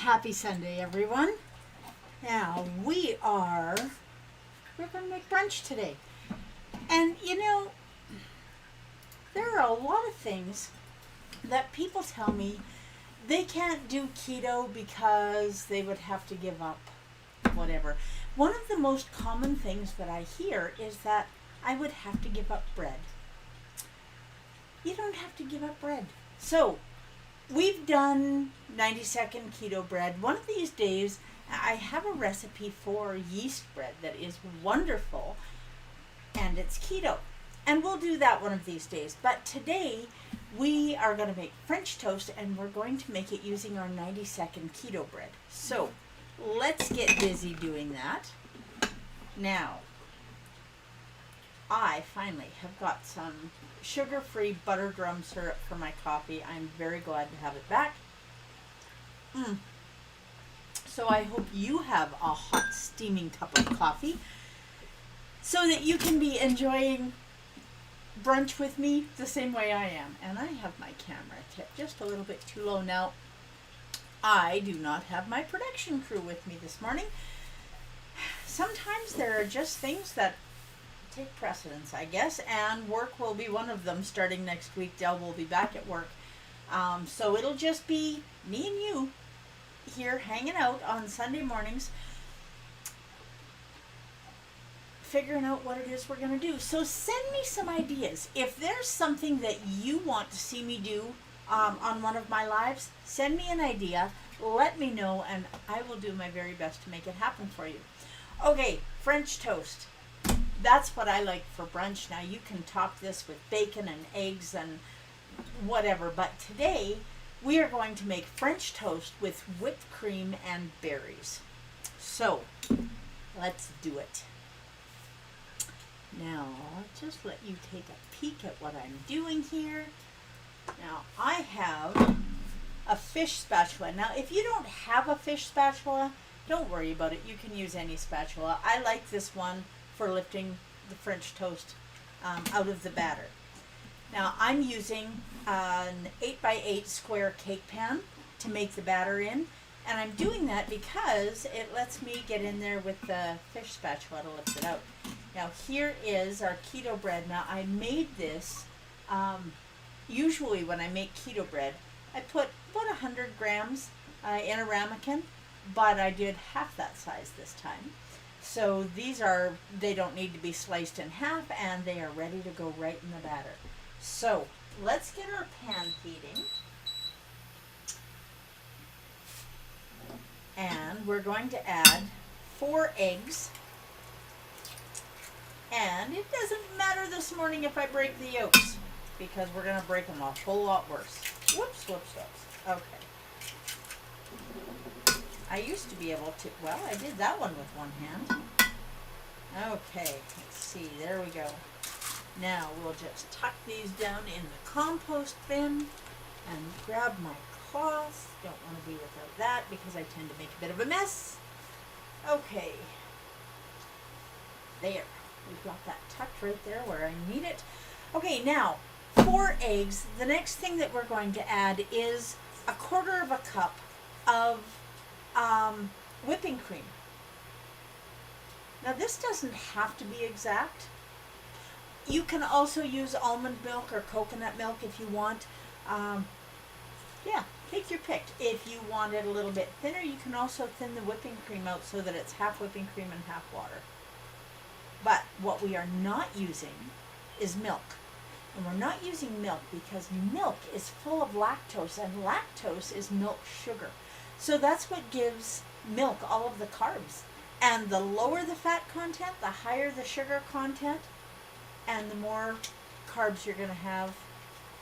Happy Sunday, everyone. Now, we're going to make brunch today. And, there are a lot of things that people tell me they can't do keto because they would have to give up whatever. One of the most common things that I hear is that I would have to give up bread. You don't have to give up bread. So, we've done 90-second keto bread. One of these days, I have a recipe for yeast bread that is wonderful, and it's keto. And we'll do that one of these days. But today, we are going to make French toast, and we're going to make it using our 90-second keto bread. So, let's get busy doing that. Now, I finally have got some sugar-free butter drum syrup for my coffee. I'm very glad to have it back. So I hope you have a hot, steaming cup of coffee so that you can be enjoying brunch with me the same way I am. And I have my camera tipped just a little bit too low now. I do not have my production crew with me this morning. Sometimes there are just things that take precedence, I guess, and work will be one of them. Starting next week, Dell will be back at work. So it'll just be me and you here hanging out on Sunday mornings, figuring out what it is we're going to do. So send me some ideas. If there's something that you want to see me do on one of my lives, send me an idea, let me know, and I will do my very best to make it happen for you. Okay, French toast. That's what I like for brunch. Now you can top this with bacon and eggs and whatever, but today we are going to make French toast with whipped cream and berries. So, let's do it. Now, I'll just let you take a peek at what I'm doing here. Now, I have a fish spatula. Now, if you don't have a fish spatula, don't worry about it. You can use any spatula. I like this one for lifting the French toast out of the batter. Now I'm using an 8x8 square cake pan to make the batter in, and I'm doing that because it lets me get in there with the fish spatula to lift it out. Now here is our keto bread. Now I made this, usually when I make keto bread, I put about 100 grams in a ramekin, but I did half that size this time. So they don't need to be sliced in half, and they are ready to go right in the batter. So let's get our pan heating. And we're going to add 4 eggs. And it doesn't matter this morning if I break the yolks, because we're going to break them a whole lot worse. Whoops. Okay. I used to be able to, well, I did that one with one hand. Okay, let's see, there we go. Now we'll just tuck these down in the compost bin and grab my cloth. Don't want to be without that because I tend to make a bit of a mess. Okay, there. We've got that tucked right there where I need it. Okay, now 4 eggs. The next thing that we're going to add is 1/4 cup of whipping cream. Now this doesn't have to be exact. You can also use almond milk or coconut milk if you want. Yeah, take your pick. If you want it a little bit thinner, you can also thin the whipping cream out so that it's half whipping cream and half water. But what we are not using is milk. And we're not using milk because milk is full of lactose, and lactose is milk sugar. So that's what gives milk all of the carbs. And the lower the fat content, the higher the sugar content, and the more carbs you're going to have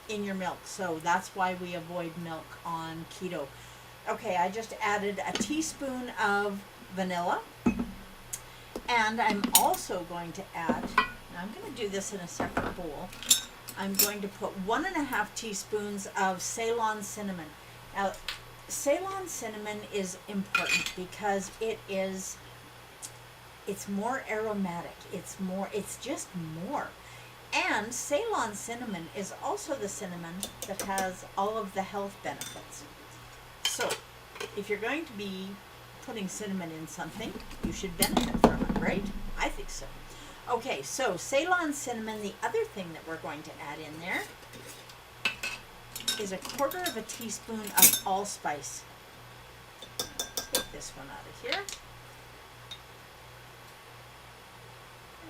in your milk. So that's why we avoid milk on keto. Okay, I just added a teaspoon of vanilla. And I'm also going to add, now I'm going to do this in a separate bowl. I'm going to put 1.5 teaspoons of Ceylon Cinnamon. Now, Ceylon Cinnamon is important because it's more aromatic. It's just more. And Ceylon Cinnamon is also the cinnamon that has all of the health benefits. So if you're going to be putting cinnamon in something, you should benefit from it, right? I think so. Okay, so Ceylon cinnamon, the other thing that we're going to add in there is 1/4 teaspoon of allspice. Take this one out of here.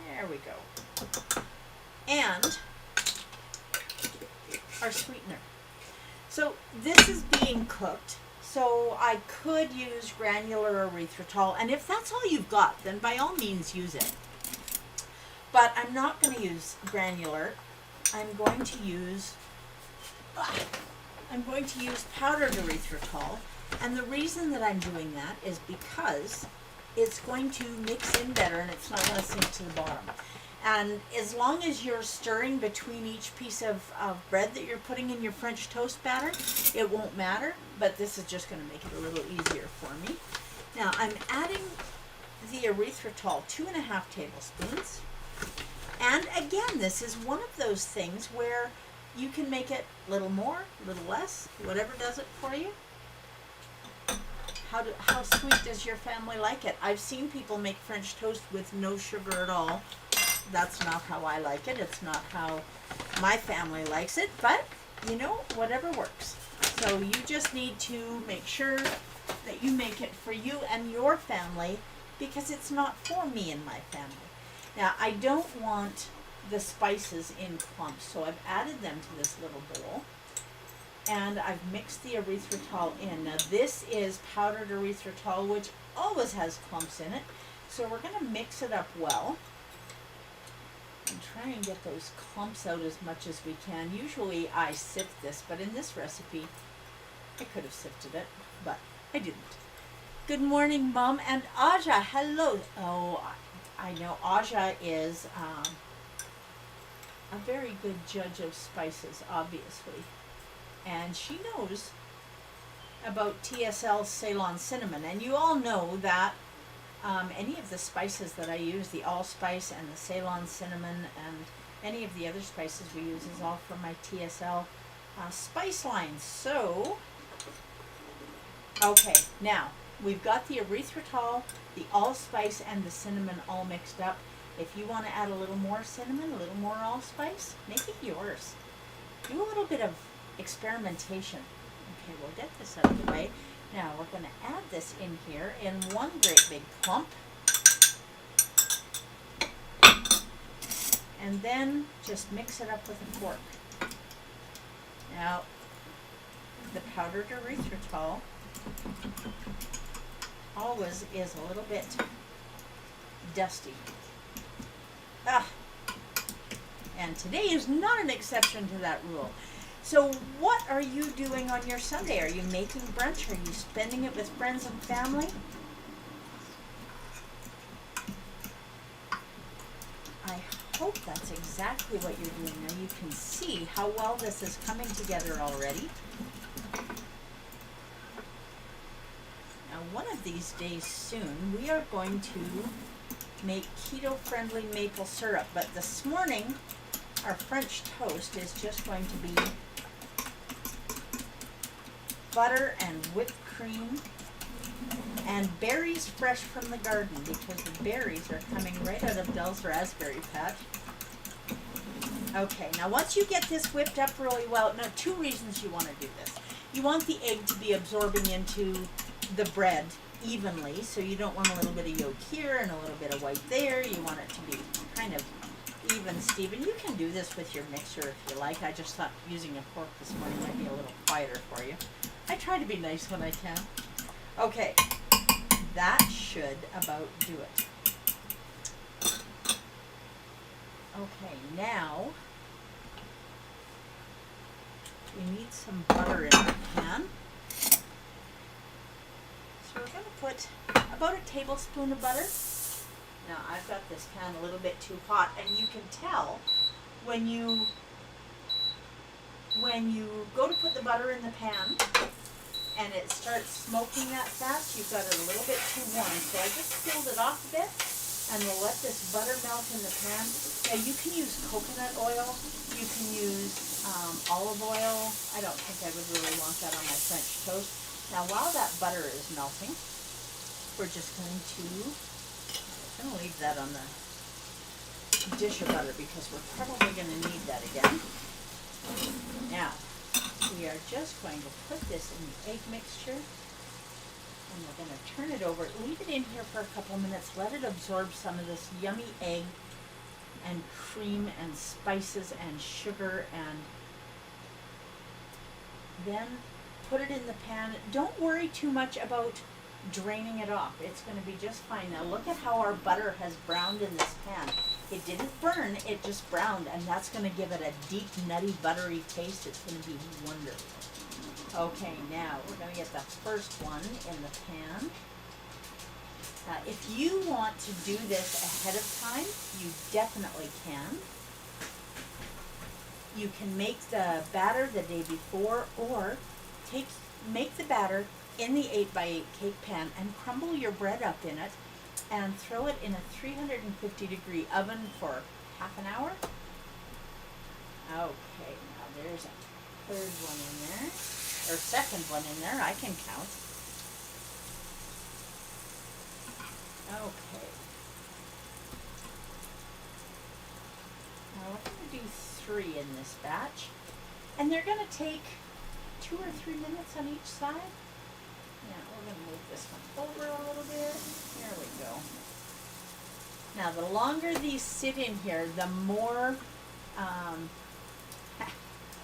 There we go. And our sweetener. So this is being cooked, so I could use granular erythritol, and if that's all you've got, then by all means use it. But I'm not going to use granular. I'm going to use powdered erythritol, and the reason that I'm doing that is because it's going to mix in better and it's not going to sink to the bottom. And as long as you're stirring between each piece of bread that you're putting in your French toast batter, it won't matter, but this is just going to make it a little easier for me. Now I'm adding the erythritol, 2½ tablespoons. And again, this is one of those things where you can make it a little more, a little less, whatever does it for you. How sweet does your family like it? I've seen people make French toast with no sugar at all. That's not how I like it. It's not how my family likes it, but you know, whatever works. So you just need to make sure that you make it for you and your family, because it's not for me and my family. Now, I don't want the spices in clumps, so I've added them to this little bowl. And I've mixed the erythritol in. Now this is powdered erythritol, which always has clumps in it. So we're going to mix it up well and try and get those clumps out as much as we can. Usually I sift this, but in this recipe I could have sifted it, but I didn't. Good morning, Mom, and Aja, hello. Oh, I know Aja is a very good judge of spices, obviously. And she knows about TSL Ceylon Cinnamon. And you all know that any of the spices that I use, the allspice and the Ceylon Cinnamon and any of the other spices we use, is all from my TSL spice line. So, okay, now we've got the erythritol, the allspice, and the cinnamon all mixed up. If you want to add a little more cinnamon, a little more allspice, make it yours. Do a little bit of experimentation. Okay, we'll get this out of the way. Now we're going to add this in here in one great big clump. And then just mix it up with a fork. Now, the powdered erythritol always is a little bit dusty. And today is not an exception to that rule. So what are you doing on your Sunday? Are you making brunch? Are you spending it with friends and family? I hope that's exactly what you're doing. Now you can see how well this is coming together already. Now one of these days soon we are going to make keto-friendly maple syrup, but this morning our French toast is just going to be butter and whipped cream and berries fresh from the garden, because the berries are coming right out of Del's raspberry patch. Okay, now once you get this whipped up really well, now 2 reasons you want to do this. You want the egg to be absorbing into the bread evenly, so you don't want a little bit of yolk here and a little bit of white there. You want it to be kind of even, Steven. You can do this with your mixer if you like. I just thought using a fork this morning might be a little quieter for you. I try to be nice when I can. Okay, that should about do it. Okay, now we need some butter in the pan. So we're going to put about a tablespoon of butter. Now I've got this pan a little bit too hot, and you can tell when you go to put the butter in the pan and it starts smoking that fast, you've got it a little bit too warm. So I just peeled it off a bit, and we'll let this butter melt in the pan. Now you can use coconut oil, you can use olive oil. I don't think I would really want that on my French toast. Now while that butter is melting, we're just going to leave that on the dish of butter because we're probably going to need that again. Now, we are just going to put this in the egg mixture and we're going to turn it over. Leave it in here for a couple minutes. Let it absorb some of this yummy egg and cream and spices and sugar, and then put it in the pan. Don't worry too much about draining it off. It's going to be just fine. Now look at how our butter has browned in this pan. It didn't burn, it just browned, and that's going to give it a deep, nutty, buttery taste. It's going to be wonderful. Okay, now we're going to get the first one in the pan. If you want to do this ahead of time, you definitely can. You can make the batter the day before, or make the batter in the 8x8 cake pan and crumble your bread up in it and throw it in a 350-degree oven for half an hour. Okay, now there's a third one in there, or second one in there, I can count. Okay. Now we're going to do 3 in this batch, and they're going to take 2 or 3 minutes on each side. Now we're going to move this one over a little bit. There we go. Now the longer these sit in here, the more, I'm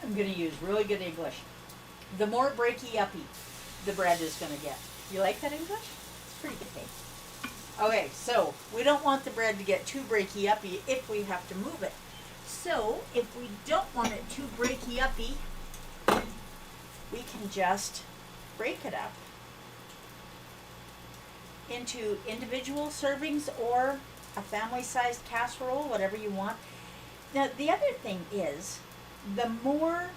going to use really good English, the more breaky-uppy the bread is going to get. You like that English? It's pretty good, eh? Okay, so we don't want the bread to get too breaky-uppy if we have to move it. So if we don't want it too breaky-uppy, we can just break it up into individual servings or a family-sized casserole, whatever you want. Now, the other thing is, the more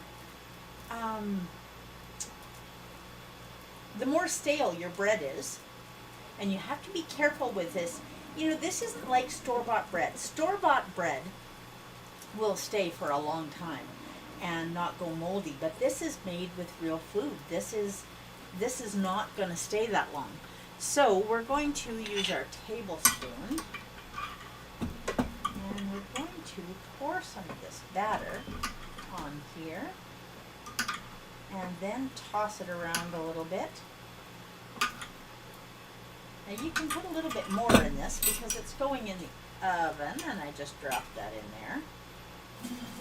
stale your bread is, and you have to be careful with this. You know, this isn't like store-bought bread. Store-bought bread will stay for a long time and not go moldy, but this is made with real food. This is not going to stay that long. So we're going to use our tablespoon, and we're going to pour some of this batter on here, and then toss it around a little bit. Now you can put a little bit more in this because it's going in the oven, and I just dropped that in there.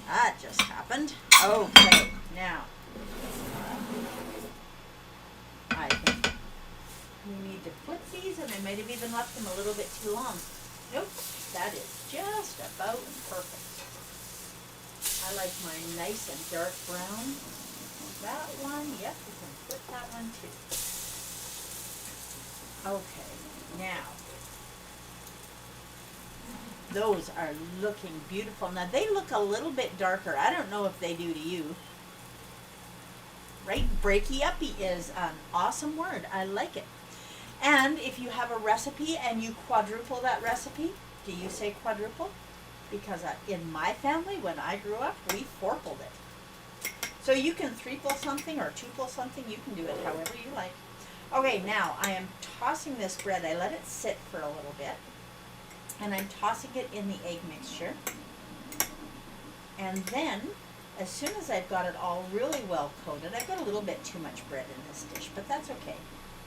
That just happened. Okay, now I think we need to flip these, and I might have even left them a little bit too long. Nope, that is just about perfect. I like mine nice and dark brown. That one, yep, we can flip that one too. Okay, now, those are looking beautiful. Now, they look a little bit darker. I don't know if they do to you. Right? Breaky-uppy is an awesome word. I like it. And if you have a recipe and you quadruple that recipe, do you say quadruple? Because in my family, when I grew up, we fourpled it. So you can threeple something or twople something. You can do it however you like. Okay, now I am tossing this bread. I let it sit for a little bit. And I'm tossing it in the egg mixture. And then, as soon as I've got it all really well coated, I've got a little bit too much bread in this dish, but that's okay.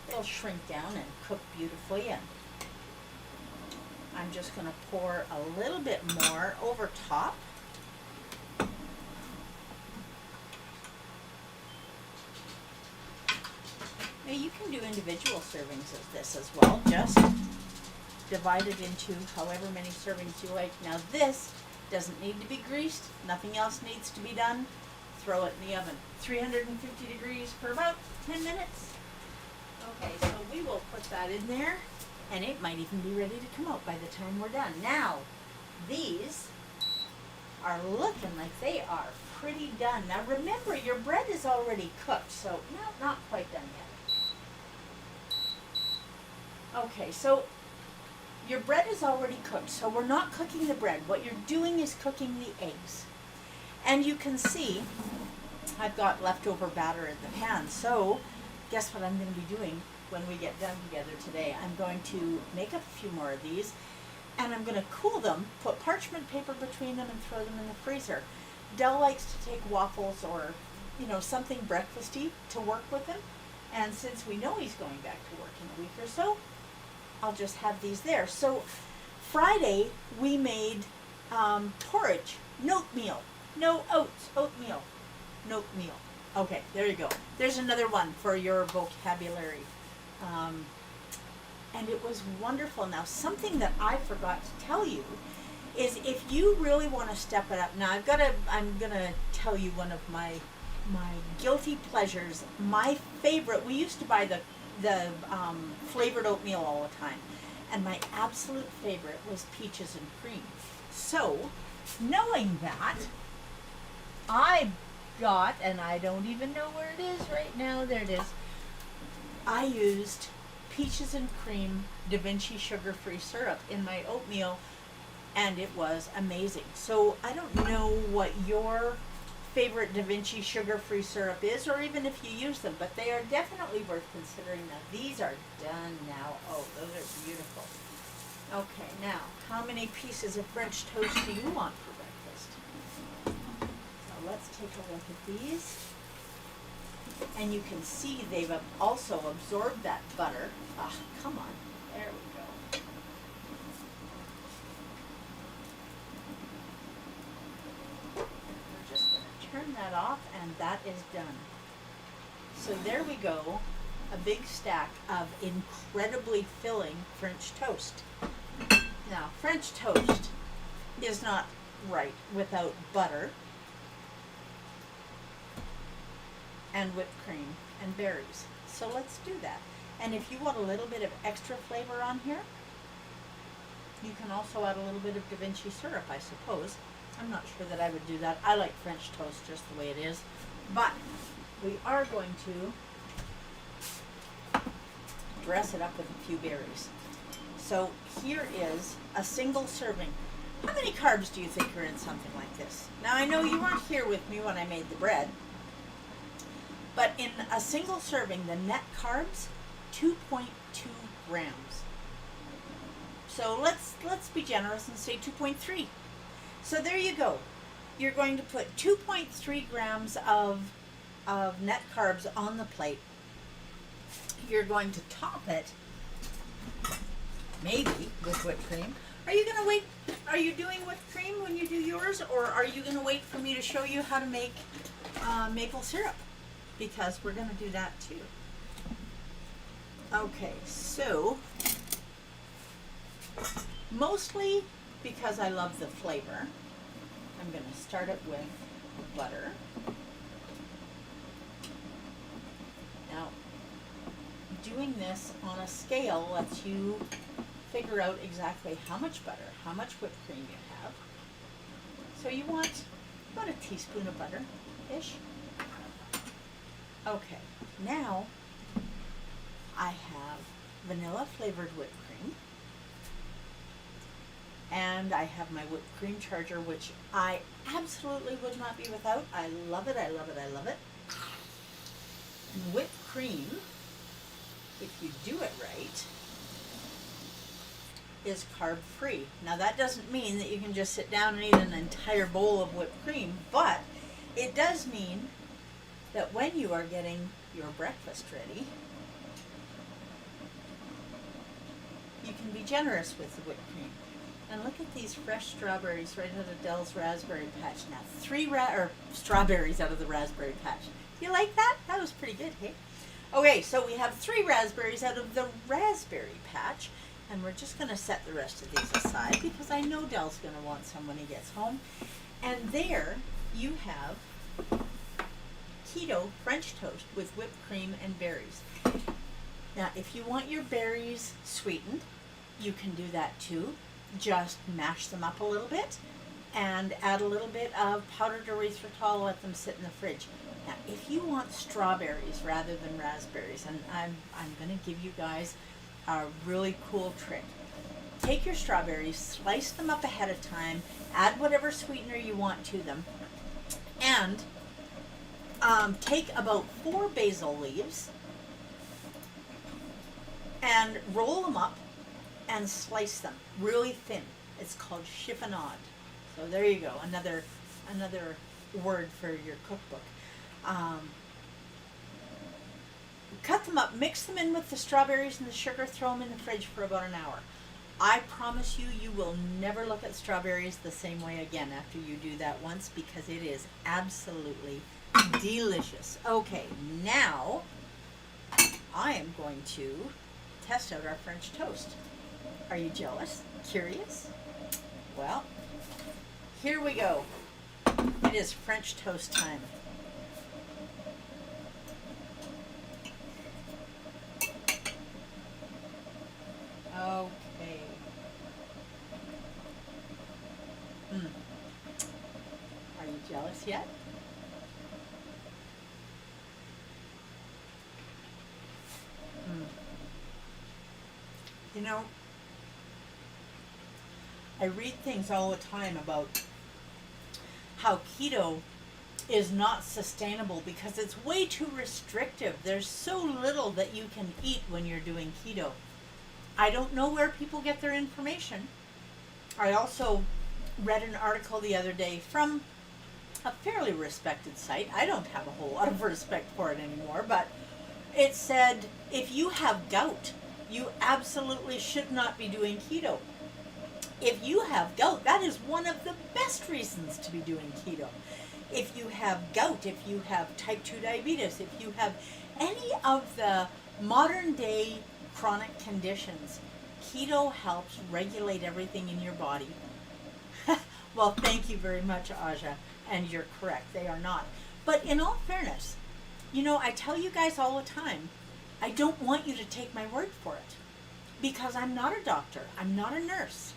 It'll shrink down and cook beautifully. And I'm just going to pour a little bit more over top. Now you can do individual servings of this as well. Just divide it into however many servings you like. Now this doesn't need to be greased. Nothing else needs to be done. Throw it in the oven. 350 degrees for about 10 minutes. Okay, so we will put that in there, and it might even be ready to come out by the time we're done. Now, these are looking like they are pretty done. Now remember, your bread is already cooked, so no, not quite done yet. Okay, so your bread is already cooked, so we're not cooking the bread. What you're doing is cooking the eggs. And you can see I've got leftover batter in the pan, so guess what I'm going to be doing when we get done together today? I'm going to make up a few more of these, and I'm going to cool them, put parchment paper between them, and throw them in the freezer. Dell likes to take waffles or, something breakfasty to work with him. And since we know he's going back to work in a week or so, I'll just have these there. So Friday we made porridge, oatmeal, no oats, oatmeal, oatmeal. Okay, there you go. There's another one for your vocabulary. And it was wonderful. Now, something that I forgot to tell you is if you really want to step it up. Now, I'm gonna tell you one of my guilty pleasures. My favorite. We used to buy the flavored oatmeal all the time, and my absolute favorite was peaches and cream. So, knowing that, I got, and I don't even know where it is right now. There it is. I used peaches and cream Da Vinci sugar-free syrup in my oatmeal, and it was amazing. So I don't know what your favorite Da Vinci sugar-free syrup is, or even if you use them, but they are definitely worth considering. Now, these are done now. Oh, those are beautiful. Okay, now, how many pieces of French toast do you want for breakfast? So let's take a look at these. And you can see they've also absorbed that butter. Ah, come on. There we go. We're just going to turn that off, and that is done. So there we go. A big stack of incredibly filling French toast. Now, French toast is not right without butter and whipped cream and berries. So let's do that. And if you want a little bit of extra flavor on here, you can also add a little bit of Da Vinci syrup, I suppose. I'm not sure that I would do that. I like French toast just the way it is. But we are going to dress it up with a few berries. So here is a single serving. How many carbs do you think are in something like this? Now, I know you weren't here with me when I made the bread, but in a single serving, the net carbs, 2.2 grams. So let's be generous and say 2.3. So there you go. You're going to put 2.3 grams of net carbs on the plate. You're going to top it, maybe, with whipped cream. Are you going to wait? Are you doing whipped cream when you do yours, or are you going to wait for me to show you how to make maple syrup? Because we're going to do that too. Okay, so mostly because I love the flavor, I'm going to start it with butter. Now, doing this on a scale lets you figure out exactly how much butter, how much whipped cream you have. So you want about a teaspoon of butter-ish. Okay, now I have vanilla flavored whipped cream, and I have my whipped cream charger, which I absolutely would not be without. I love it, I love it, I love it. And whipped cream, if you do it right, is carb free. Now that doesn't mean that you can just sit down and eat an entire bowl of whipped cream, but it does mean that when you are getting your breakfast ready, you can be generous with the whipped cream. And look at these fresh strawberries right out of Dell's raspberry patch. Now, 3 strawberries out of the raspberry patch. Do you like that? That was pretty good, hey? Okay, so we have 3 raspberries out of the raspberry patch, and we're just going to set the rest of these aside because I know Dell's going to want some when he gets home. And there you have Keto French Toast with whipped cream and berries. Now, if you want your berries sweetened, you can do that too. Just mash them up a little bit and add a little bit of powdered erythritol, let them sit in the fridge. Now, if you want strawberries rather than raspberries, and I'm going to give you guys a really cool trick. Take your strawberries, slice them up ahead of time, add whatever sweetener you want to them, and take about 4 basil leaves and roll them up and slice them really thin. It's called chiffonade. So there you go, another word for your cookbook. Cut them up, mix them in with the strawberries and the sugar, throw them in the fridge for about an hour. I promise you, you will never look at strawberries the same way again after you do that once, because it is absolutely delicious. Okay, now I am going to test out our French toast. Are you jealous? Curious? Well, here we go. It is French toast time. Okay. Are you jealous yet? You know, I read things all the time about how keto is not sustainable because it's way too restrictive. There's so little that you can eat when you're doing keto. I don't know where people get their information. I also read an article the other day from a fairly respected site. I don't have a whole lot of respect for it anymore, but it said if you have gout, you absolutely should not be doing keto. If you have gout, that is one of the best reasons to be doing keto. If you have gout, if you have type 2 diabetes, if you have any of the modern day chronic conditions, keto helps regulate everything in your body. Well, thank you very much, Aja, and you're correct, they are not. But in all fairness, you know, I tell you guys all the time, I don't want you to take my word for it, because I'm not a doctor, I'm not a nurse.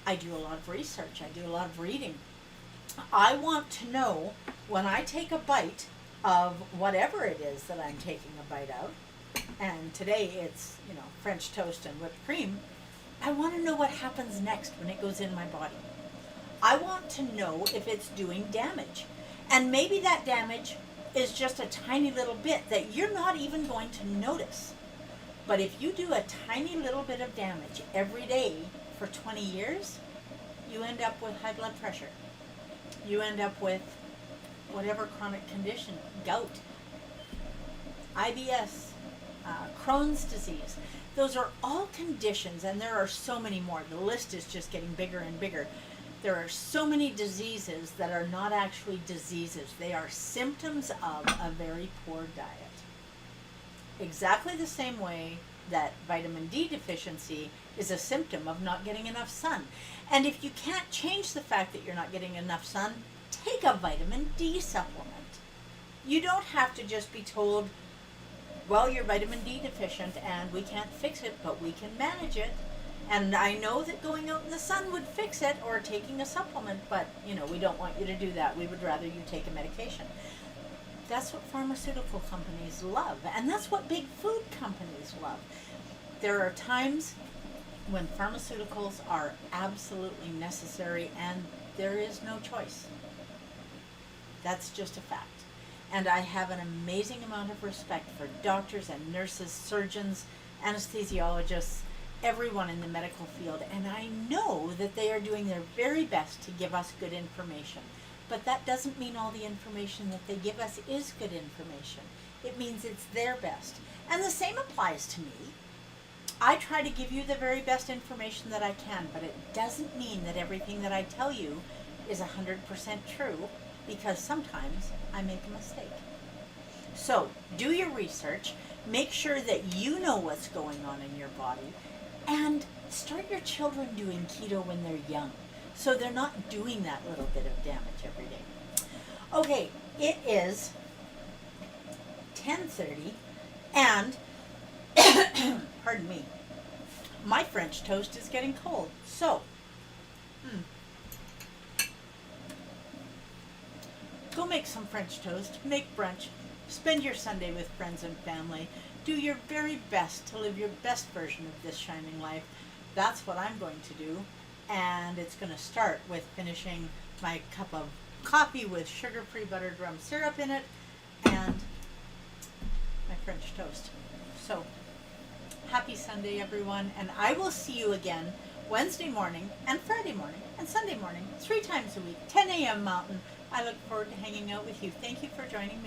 I do a lot of research, I do a lot of reading. I want to know when I take a bite of whatever it is that I'm taking a bite of, and today it's, you know, French toast and whipped cream, I want to know what happens next when it goes in my body. I want to know if it's doing damage. And maybe that damage is just a tiny little bit that you're not even going to notice. But if you do a tiny little bit of damage every day for 20 years, you end up with high blood pressure. You end up with whatever chronic condition, gout, IBS, Crohn's disease. Those are all conditions, and there are so many more. The list is just getting bigger and bigger. There are so many diseases that are not actually diseases. They are symptoms of a very poor diet. Exactly the same way that vitamin D deficiency is a symptom of not getting enough sun. And if you can't change the fact that you're not getting enough sun, take a vitamin D supplement. You don't have to just be told, well, you're vitamin D deficient and we can't fix it, but we can manage it. And I know that going out in the sun would fix it, or taking a supplement, but, you know, we don't want you to do that. We would rather you take a medication. That's what pharmaceutical companies love, and that's what big food companies love. There are times when pharmaceuticals are absolutely necessary and there is no choice. That's just a fact. And I have an amazing amount of respect for doctors and nurses, surgeons, anesthesiologists, everyone in the medical field, and I know that they are doing their very best to give us good information. But that doesn't mean all the information that they give us is good information. It means it's their best. And the same applies to me. I try to give you the very best information that I can, but it doesn't mean that everything that I tell you is 100% true, because sometimes I make a mistake. So, do your research, make sure that you know what's going on in your body, and start your children doing keto when they're young, so they're not doing that little bit of damage every day. Okay, it is 10:30, and pardon me, my French toast is getting cold. So, go make some French toast, make brunch, spend your Sunday with friends and family. Do your very best to live your best version of this shining life. That's what I'm going to do. And it's going to start with finishing my cup of coffee with sugar-free buttered rum syrup in it and my French toast. So, Happy Sunday, everyone, and I will see you again Wednesday morning and Friday morning and Sunday morning, 3 times a week, 10 a.m. Mountain. I look forward to hanging out with you. Thank you for joining me.